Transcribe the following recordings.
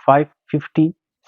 550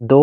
2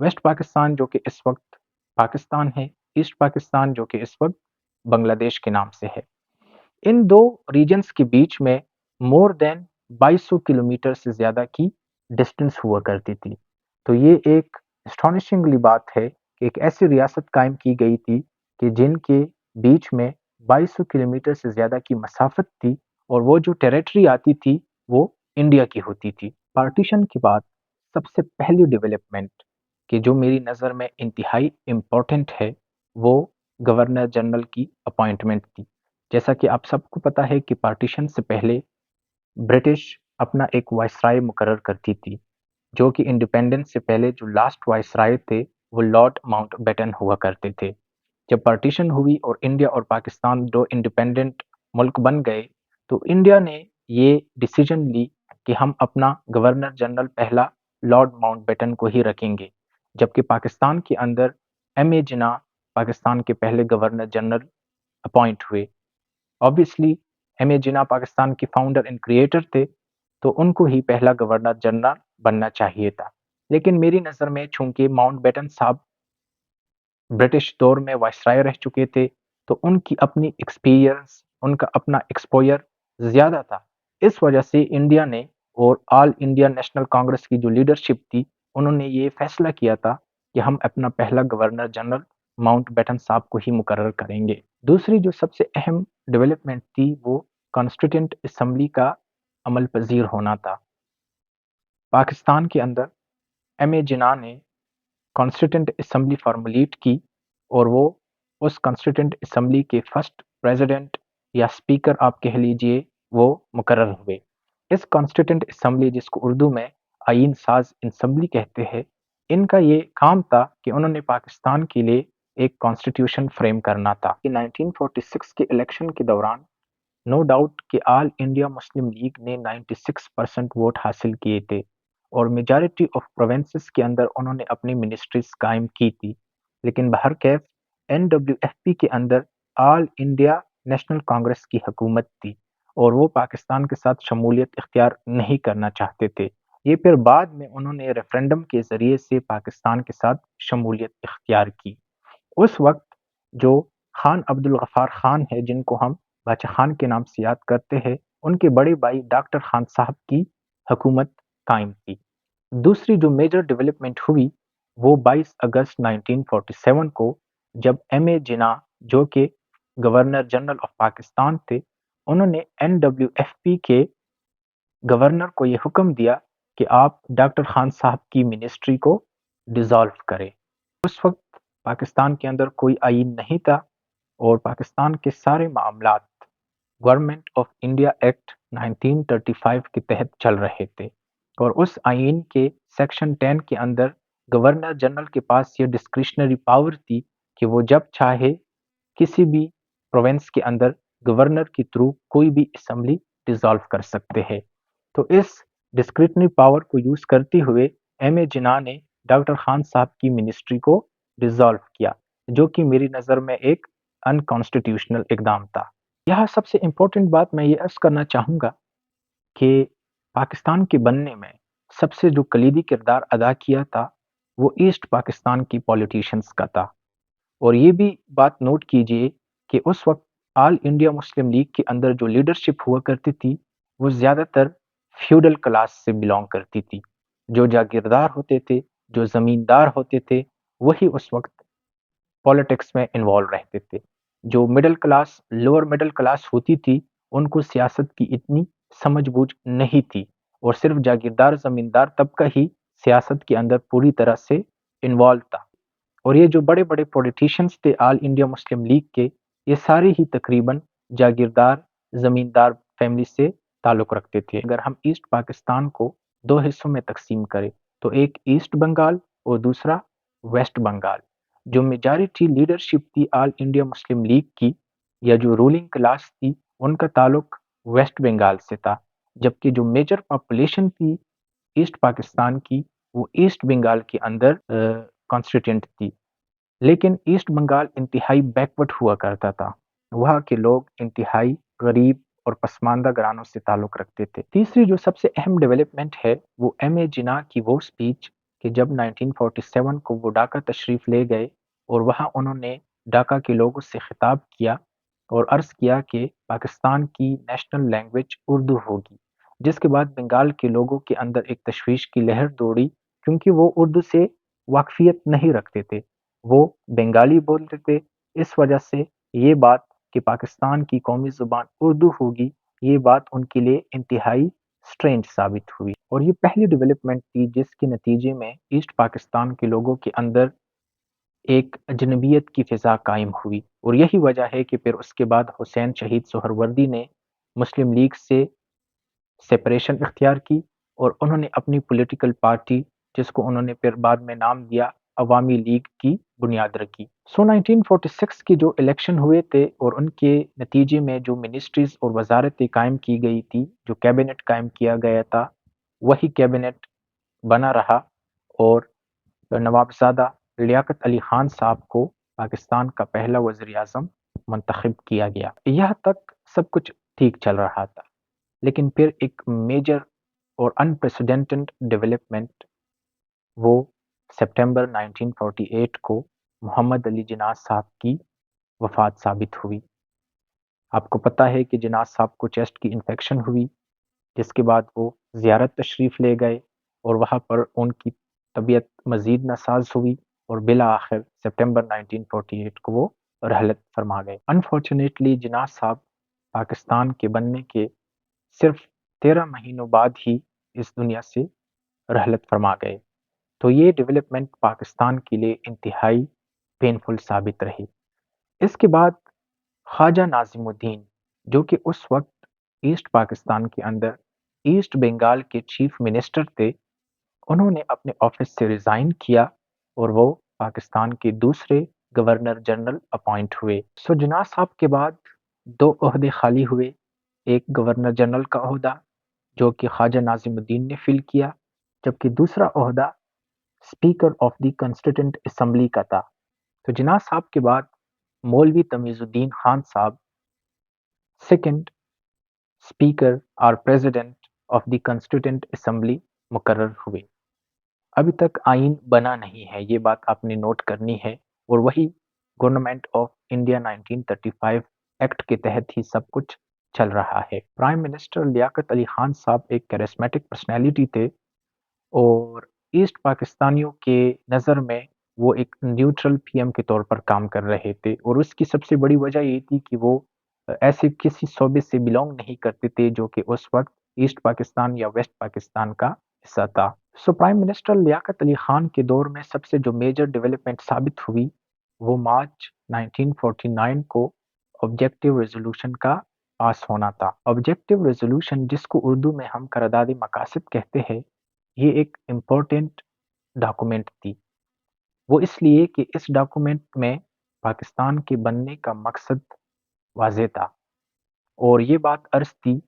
waste Pakistan جو کہ اس وقت پاکستان ہے، ایسٹ پاکستان جو کہ اس وقت بنگلہ دیش کے نام سے ہے۔ ان دو ریجنز کے بیچ میں مور دین 2200 کلومیٹر سے زیادہ کی ڈسٹنس ہوا کرتی تھی۔ تو یہ ایک اسٹانشنگلی بات ہے کہ ایک ایسی ریاست قائم کی گئی تھی کہ جن کے بیچ میں 2200 کلومیٹر سے زیادہ کی مسافت تھی، اور وہ جو ٹیریٹری آتی تھی وہ انڈیا کی ہوتی تھی۔ پارٹیشن کے بعد سب سے پہلی ڈیولپمنٹ کہ جو میری نظر میں انتہائی امپورٹنٹ ہے، وہ گورنر جنرل کی اپوائنٹمنٹ تھی۔ جیسا کہ آپ سب کو پتا ہے کہ پارٹیشن سے پہلے برٹش اپنا ایک وائسرائے مقرر کرتی تھی، جو کہ انڈیپینڈنس سے پہلے جو لاسٹ وائسرائے تھے وہ لارڈ ماؤنٹ بیٹن ہوا کرتے تھے۔ جب پارٹیشن ہوئی اور انڈیا اور پاکستان دو انڈیپینڈنٹ ملک بن گئے، تو انڈیا نے یہ ڈیسیجن لی کہ ہم اپنا گورنر جنرل پہلا لارڈ ماؤنٹ بیٹن کو ہی رکھیں گے، جبکہ پاکستان کے اندر ایم اے جناح پاکستان کے پہلے گورنر جنرل اپوائنٹ ہوئے۔ آبویسلی ایم اے جناح پاکستان کے فاؤنڈر اینڈ کریٹر تھے، تو ان کو ہی پہلا گورنر جنرل بننا چاہیے تھا۔ لیکن میری نظر میں چونکہ ماؤنٹ بیٹن صاحب برٹش دور میں وائسرائے رہ چکے تھے، تو ان کی اپنی ایکسپیرئنس، ان کا اپنا ایکسپوئر زیادہ تھا، اس وجہ سے انڈیا نے اور آل انڈیا نیشنل کانگریس کی جو لیڈرشپ تھی، انہوں نے یہ فیصلہ کیا تھا کہ ہم اپنا پہلا گورنر جنرل ماؤنٹ بیٹن صاحب کو ہی مقرر کریں گے۔ دوسری جو سب سے اہم ڈیولپمنٹ تھی وہ کانسٹیٹیوئنٹ اسمبلی کا عمل پذیر ہونا تھا۔ پاکستان کے اندر ایم اے جناح نے کانسٹیٹیوئنٹ اسمبلی فارمولیٹ کی، اور وہ اس کانسٹیٹیوئنٹ اسمبلی کے فرسٹ پریزیڈنٹ یا اسپیکر آپ کہہ لیجئے وہ مقرر ہوئے۔ اس کانسٹیٹیوئنٹ اسمبلی، جس کو اردو میں آئین ساز اسمبلی کہتے ہیں، ان کا یہ کام تھا کہ انہوں نے پاکستان کے لیے ایک کانسٹیٹیوشن فریم کرنا تھا۔ 1946 کے الیکشن کے دوران نو ڈاؤٹ کہ آل انڈیا مسلم لیگ نے 96% ووٹ حاصل کیے تھے، اور میجارٹی آف پروونسز کے اندر انہوں نے اپنی منسٹریز قائم کی تھی، لیکن بہرکیف این ڈبلیو ایف پی کے اندر آل انڈیا نیشنل کانگریس کی حکومت تھی، اور وہ پاکستان کے ساتھ شمولیت اختیار نہیں کرنا چاہتے تھے۔ یہ پھر بعد میں انہوں نے ریفرینڈم کے ذریعے سے پاکستان کے ساتھ شمولیت اختیار کی۔ اس وقت جو خان عبد الغفار خان ہے، جن کو ہم باچا خان کے نام سے یاد کرتے ہیں، ان کے بڑے بھائی ڈاکٹر خان صاحب کی حکومت قائم تھی۔ دوسری جو میجر ڈیولپمنٹ ہوئی وہ 22 اگست 1947 کو، جب ایم اے جناح جو کہ گورنر جنرل آف پاکستان تھے، انہوں نے این ڈبلیو ایف پی کے گورنر کو یہ حکم دیا کہ آپ ڈاکٹر خان صاحب کی منسٹری کو ڈیزالو کریں۔ اس وقت پاکستان کے اندر کوئی آئین نہیں تھا، اور پاکستان کے سارے معاملات گورنمنٹ آف انڈیا ایکٹ 1935 کے تحت چل رہے تھے، اور اس آئین کے سیکشن 10 کے اندر گورنر جنرل کے پاس یہ ڈسکریشنری پاور تھی کہ وہ جب چاہے کسی بھی پروونس کے اندر گورنر کے تھرو کوئی بھی اسمبلی ڈیزالو کر سکتے ہیں۔ تو اس ڈسکریشنری پاور کو یوز کرتے ہوئے ایم اے جناح نے ڈاکٹر خان صاحب کی منسٹری کو ڈیزالو کیا، جو کہ میری نظر میں ایک انکانسٹیٹیوشنل اقدام تھا۔ یہاں سب سے امپورٹنٹ بات میں یہ عرض کرنا چاہوں گا کہ پاکستان کے بننے میں سب سے جو کلیدی کردار ادا کیا تھا وہ ایسٹ پاکستان کی پولیٹیشنز کا تھا، اور یہ بھی بات نوٹ کیجئے کہ اس وقت آل انڈیا مسلم لیگ کے اندر جو لیڈرشپ ہوا کرتی تھی وہ زیادہ تر فیوڈل کلاس سے بلانگ کرتی تھی۔ جو جاگیردار ہوتے تھے، جو زمیندار ہوتے تھے، وہی اس وقت پالیٹکس میں انوالو رہتے تھے۔ جو middle class, lower middle class ہوتی تھی، ان کو سیاست کی اتنی سمجھ بوجھ نہیں تھی، اور صرف جاگیردار زمیندار طبقہ ہی سیاست کے اندر پوری طرح سے انوالو تھا۔ اور یہ جو بڑے بڑے پولیٹیشنز تھے آل انڈیا مسلم لیگ کے، یہ سارے ہی تقریباً جاگیردار زمیندار فیملی سے تعلق رکھتے تھے۔ اگر ہم ایسٹ پاکستان کو دو حصوں میں تقسیم کریں تو ایک ایسٹ بنگال اور دوسرا ویسٹ بنگال۔ جو میجارٹی لیڈرشپ تھی آل انڈیا مسلم لیگ کی، یا جو رولنگ کلاس تھی، ان کا تعلق ویسٹ بنگال سے تھا، جبکہ جو میجر پاپولیشن تھی ایسٹ پاکستان کی وہ ایسٹ بنگال کے اندر کانسٹیٹینٹ تھی۔ لیکن ایسٹ بنگال انتہائی بیکورڈ ہوا کرتا تھا، وہاں کے لوگ انتہائی غریب اور پسماندہ گھرانوں سے تعلق رکھتے تھے۔ تیسری جو سب سے اہم ڈیولپمنٹ ہے وہ ایم اے جناح کی وہ اسپیچ کہ جب 1947 کو وہ ڈھاکہ تشریف لے گئے اور وہاں انہوں نے ڈھاکہ کے لوگوں سے خطاب کیا اور عرض کیا کہ پاکستان کی نیشنل لینگویج اردو ہوگی، جس کے بعد بنگال کے لوگوں کے اندر ایک تشویش کی لہر دوڑی، کیونکہ وہ اردو سے واقفیت نہیں رکھتے تھے، وہ بنگالی بولتے تھے۔ اس وجہ سے یہ بات کہ پاکستان کی قومی زبان اردو ہوگی، یہ بات ان کے لیے انتہائی سٹرینج ثابت ہوئی، اور یہ پہلی ڈیولپمنٹ تھی جس کے نتیجے میں ایسٹ پاکستان کے لوگوں کے اندر ایک اجنبیت کی فضا قائم ہوئی، اور یہی وجہ ہے کہ پھر اس کے بعد حسین شہید سہروردی نے مسلم لیگ سے سپریشن اختیار کی، اور انہوں نے اپنی پولیٹیکل پارٹی، جس کو انہوں نے پھر بعد میں نام دیا عوامی لیگ، کی بنیاد رکھی۔ 1946 کی جو الیکشن ہوئے تھے اور ان کے نتیجے میں جو منسٹریز اور وزارتیں قائم کی گئی تھی، جو کیبنٹ قائم کیا گیا تھا، وہی کیبنٹ بنا رہا، اور نوابزادہ لیاقت علی خان صاحب کو پاکستان کا پہلا وزیر اعظم منتخب کیا گیا۔ یہاں تک سب کچھ ٹھیک چل رہا تھا، لیکن پھر ایک میجر اور انپریسیڈنٹڈ ڈیولپمنٹ وہ سپٹمبر 1948 کو محمد علی جناح صاحب کی وفات ثابت ہوئی۔ آپ کو پتہ ہے کہ جناح صاحب کو چیسٹ کی انفیکشن ہوئی، جس کے بعد وہ زیارت تشریف لے گئے اور وہاں پر ان کی طبیعت مزید ناساز ہوئی، اور بالآخر سپٹمبر 1948 کو وہ رحلت فرما گئے۔ انفارچونیٹلی جناح صاحب پاکستان کے بننے کے صرف 13 مہینوں بعد ہی اس دنیا سے رحلت فرما گئے، تو یہ ڈیولپمنٹ پاکستان کے لیے انتہائی پینفل ثابت رہی۔ اس کے بعد خواجہ ناظم الدین، جو کہ اس وقت ایسٹ پاکستان کے اندر ایسٹ بنگال کے چیف منسٹر تھے، انہوں نے اپنے آفس سے ریزائن کیا اور وہ پاکستان کے دوسرے گورنر جنرل اپوائنٹ ہوئے۔ جناح صاحب کے بعد دو عہدے خالی ہوئے، ایک گورنر جنرل کا عہدہ جو کہ خواجہ ناظم الدین نے فل کیا، جبکہ دوسرا عہدہ speaker of the constituent assembly کا تھا۔ تو جناح صاحب کے بعد مولوی تمیز الدین خان صاحب سیکنڈ اسپیکر اور president of the constituent assembly مقرر ہوئے۔ ابھی تک آئین بنا نہیں ہے، یہ بات آپ نے نوٹ کرنی ہے، اور وہی گورنمنٹ آف انڈیا 1935 ایکٹ کے تحت ہی سب کچھ چل رہا ہے۔ پرائم منسٹر لیاقت علی خان صاحب ایک کیرسمیٹک پرسنالٹی تھے، اور ایسٹ پاکستانیوں کے نظر میں وہ ایک نیوٹرل پی ایم کے طور پر کام کر رہے تھے، اور اس کی سب سے بڑی وجہ یہ تھی کہ وہ ایسے کسی صوبے سے بلونگ نہیں کرتے تھے جو کہ اس وقت ایسٹ پاکستان یا ویسٹ پاکستان کا حصہ تھا۔ پرائم منسٹر لیاقت علی خان کے دور میں سب سے جو میجر ڈیولپمنٹ ثابت ہوئی، وہ مارچ 1949 کو آبجیکٹیو ریزولوشن کا پاس ہونا تھا۔ آبجیکٹیو ریزولوشن، جس کو اردو میں ہم قرارداد مقاصد کہتے ہیں، یہ ایک امپورٹنٹ ڈاکومنٹ تھی۔ وہ اس لیے کہ اس ڈاکومنٹ میں پاکستان کے بننے کا مقصد واضح تھا، اور یہ بات عرض تھی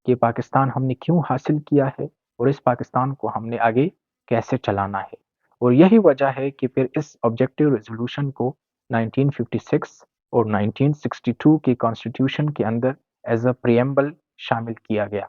کہ پاکستان ہم نے کیوں حاصل کیا ہے، اور اس پاکستان کو ہم نے آگے کیسے چلانا ہے، اور یہی وجہ ہے کہ پھر اس آبجیکٹیو ریزولوشن کو 1956 اور 1962 کے کانسٹیٹیوشن کے اندر ایز اے پریمبل شامل کیا گیا۔